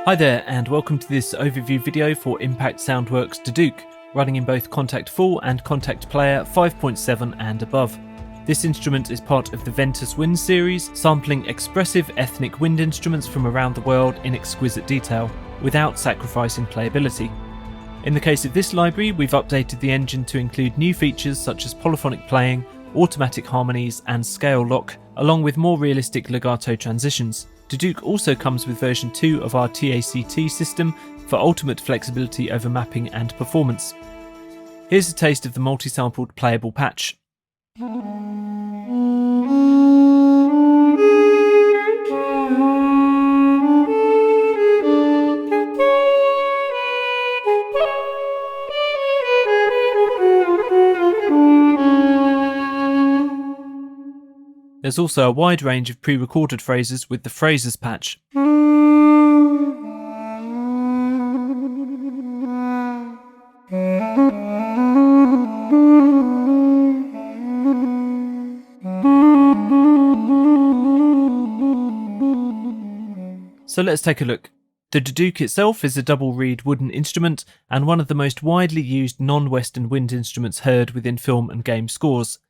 Hi there, and welcome to this overview video for Impact Soundworks DUDUK, running in both Kontakt Full and Kontakt Player 5.7 and above. This instrument is part of the VENTUS Wind series, sampling expressive ethnic wind instruments from around the world in exquisite detail, without sacrificing playability. In the case of this library, we've updated the engine to include new features such as polyphonic playing, automatic harmonies and scale lock, along with more realistic legato transitions. DUDUK also comes with version 2 of our TACT system for ultimate flexibility over mapping and performance. Here's a taste of the multi-sampled playable patch. There's also a wide range of pre-recorded phrases with the Fraser Patch. So let's take a look. The DUDUK itself is a double reed wooden instrument and one of the most widely used non-Western wind instruments heard within film and game scores.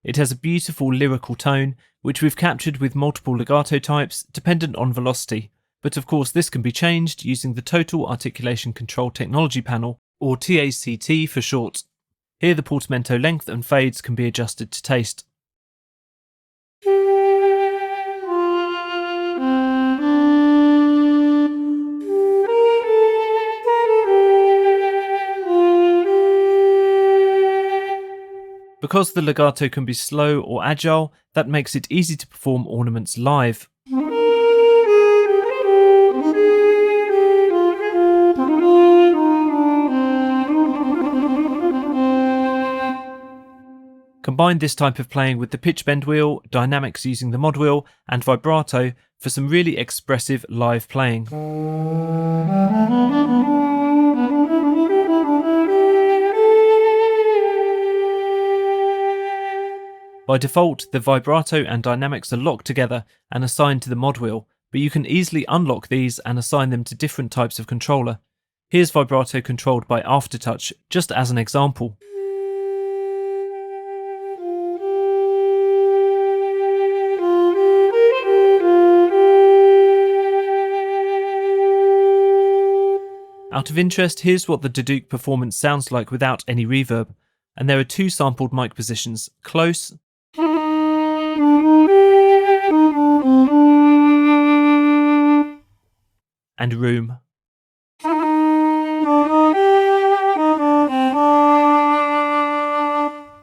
It has a beautiful lyrical tone, which we've captured with multiple legato types dependent on velocity, but of course this can be changed using the Total Articulation Control Technology panel, or TACT for short. Here the portamento length and fades can be adjusted to taste. Because the legato can be slow or agile, that makes it easy to perform ornaments live. Combine this type of playing with the pitch bend wheel, dynamics using the mod wheel, and vibrato for some really expressive live playing. By default, the vibrato and dynamics are locked together and assigned to the mod wheel, but you can easily unlock these and assign them to different types of controller. Here's vibrato controlled by aftertouch, just as an example. Out of interest, here's what the DUDUK performance sounds like without any reverb, and there are two sampled mic positions, close and room.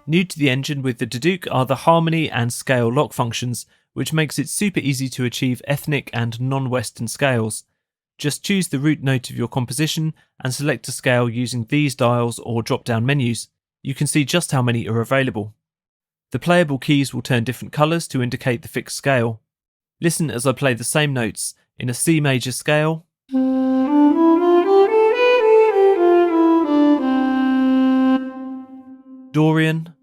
New to the engine with the DUDUK are the harmony and scale lock functions, which makes it super easy to achieve ethnic and non-Western scales. Just choose the root note of your composition and select a scale using these dials or drop-down menus. You can see just how many are available. The playable keys will turn different colours to indicate the fixed scale. Listen as I play the same notes in a C major scale, Dorian,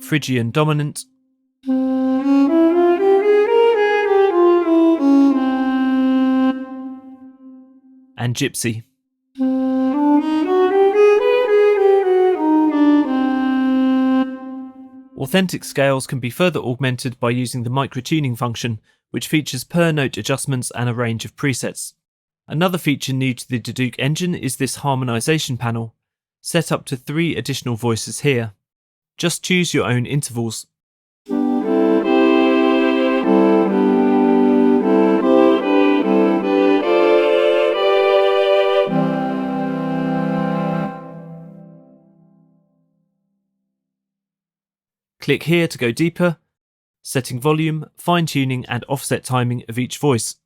Phrygian dominant, and Gypsy. Authentic scales can be further augmented by using the microtuning function, which features per note adjustments and a range of presets. Another feature new to the DUDUK engine is this harmonization panel, set up to 3 additional voices here. Just choose your own intervals. Click here to go deeper, setting volume, fine-tuning and offset timing of each voice.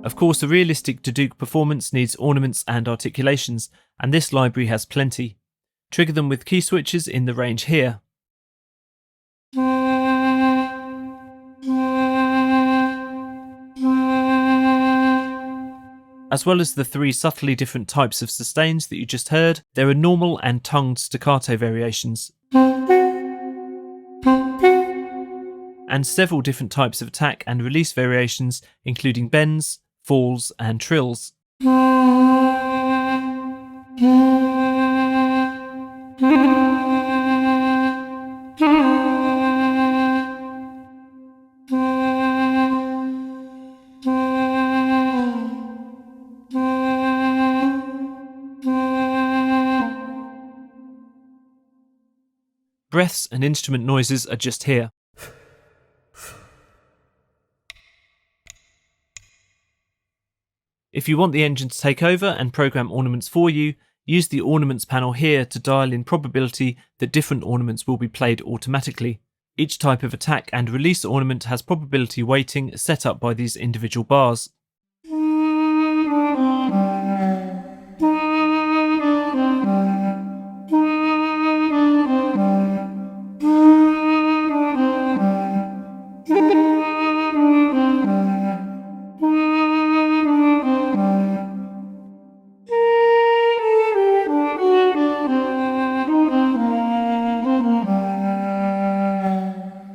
Of course, a realistic DUDUK performance needs ornaments and articulations, and this library has plenty. Trigger them with key switches in the range here. As well as the 3 subtly different types of sustains that you just heard, there are normal and tongued staccato variations, and several different types of attack and release variations, including bends, falls, and trills. Breaths and instrument noises are just here. If you want the engine to take over and program ornaments for you, use the ornaments panel here to dial in probability that different ornaments will be played automatically. Each type of attack and release ornament has probability weighting set up by these individual bars.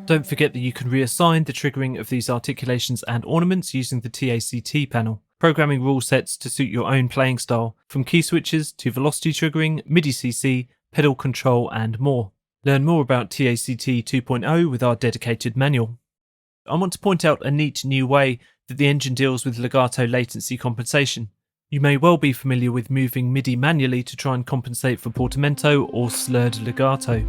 Don't forget that you can reassign the triggering of these articulations and ornaments using the TACT panel, programming rule sets to suit your own playing style, from key switches to velocity triggering, MIDI CC, pedal control and more. Learn more about TACT 2.0 with our dedicated manual. I want to point out a neat new way that the engine deals with legato latency compensation. You may well be familiar with moving MIDI manually to try and compensate for portamento or slurred legato.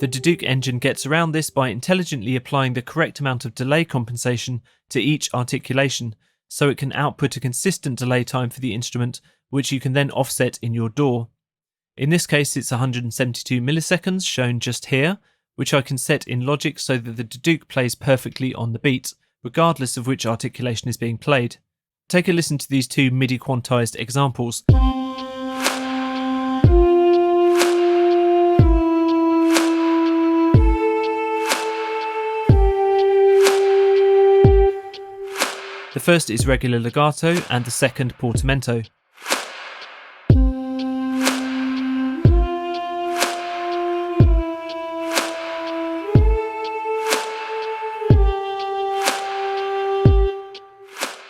The DUDUK engine gets around this by intelligently applying the correct amount of delay compensation to each articulation, so it can output a consistent delay time for the instrument, which you can then offset in your DAW. In this case it's 172 milliseconds shown just here, which I can set in Logic so that the DUDUK plays perfectly on the beat, regardless of which articulation is being played. Take a listen to these 2 MIDI quantized examples. The first is regular legato and the second portamento.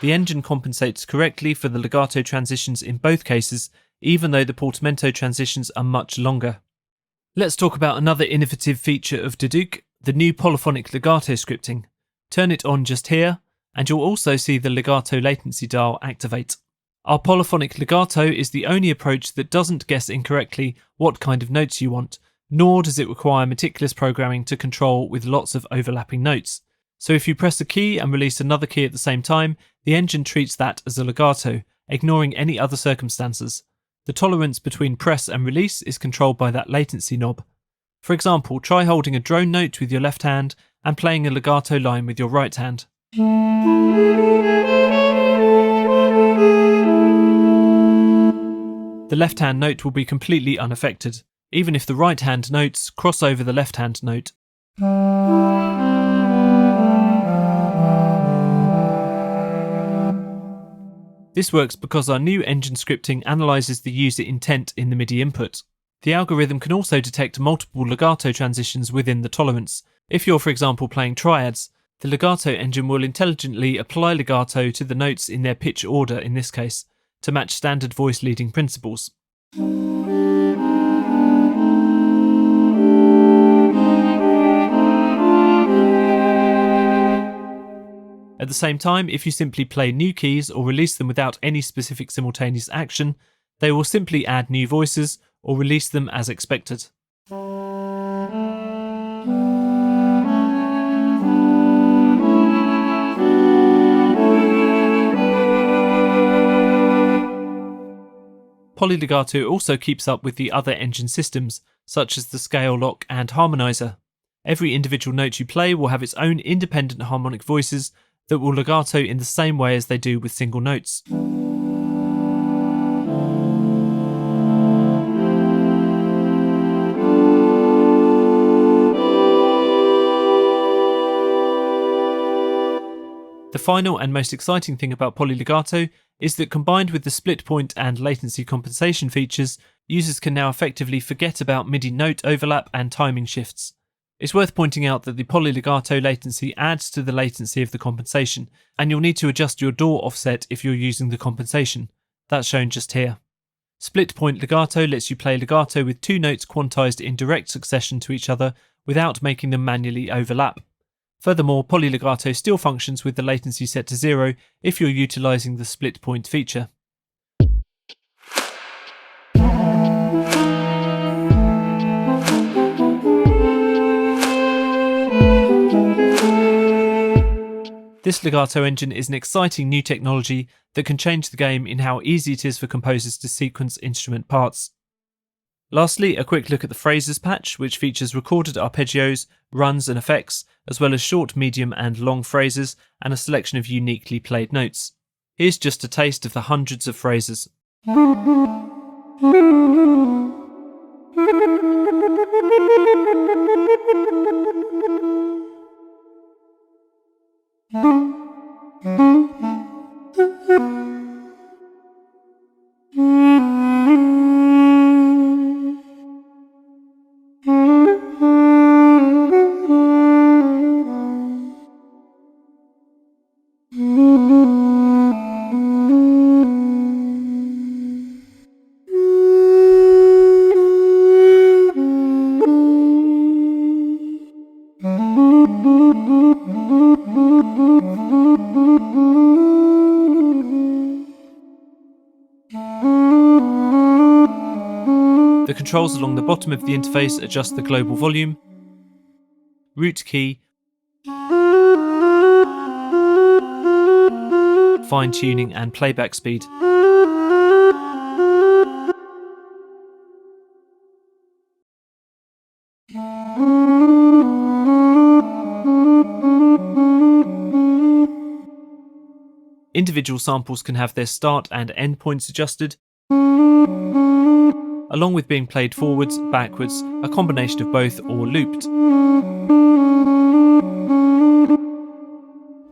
The engine compensates correctly for the legato transitions in both cases, even though the portamento transitions are much longer. Let's talk about another innovative feature of DUDUK, the new polyphonic legato scripting. Turn it on just here, and you'll also see the legato latency dial activate. Our polyphonic legato is the only approach that doesn't guess incorrectly what kind of notes you want, nor does it require meticulous programming to control with lots of overlapping notes. So if you press a key and release another key at the same time, the engine treats that as a legato, ignoring any other circumstances. The tolerance between press and release is controlled by that latency knob. For example, try holding a drone note with your left hand and playing a legato line with your right hand. The left-hand note will be completely unaffected, even if the right-hand notes cross over the left-hand note. This works because our new engine scripting analyses the user intent in the MIDI input. The algorithm can also detect multiple legato transitions within the tolerance. If you're, for example, playing triads, the legato engine will intelligently apply legato to the notes in their pitch order in this case, to match standard voice leading principles. At the same time, if you simply play new keys or release them without any specific simultaneous action, they will simply add new voices or release them as expected. PolyLegato also keeps up with the other engine systems, such as the scale lock and harmonizer. Every individual note you play will have its own independent harmonic voices that will legato in the same way as they do with single notes. final and most exciting thing about PolyLegato is that combined with the split point and latency compensation features, users can now effectively forget about MIDI note overlap and timing shifts. It's worth pointing out that the PolyLegato latency adds to the latency of the compensation, and you'll need to adjust your DAW offset if you're using the compensation. That's shown just here. Split point legato lets you play legato with two notes quantized in direct succession to each other without making them manually overlap. Furthermore, PolyLegato still functions with the latency set to 0 if you're utilizing the split point feature. This legato engine is an exciting new technology that can change the game in how easy it is for composers to sequence instrument parts. Lastly, a quick look at the Fraser Patch, which features recorded arpeggios, runs and effects, as well as short, medium and long phrases, and a selection of uniquely played notes. Here's just a taste of the hundreds of phrases. The controls along the bottom of the interface adjust the global volume, root key, fine tuning and playback speed. Individual samples can have their start and end points adjusted, along with being played forwards, backwards, a combination of both, or looped.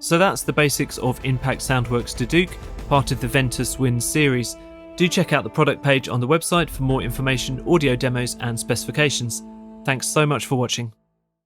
So that's the basics of Impact Soundworks DUDUK, part of the VENTUS Wins series. Do check out the product page on the website for more information, audio demos and specifications. Thanks so much for watching.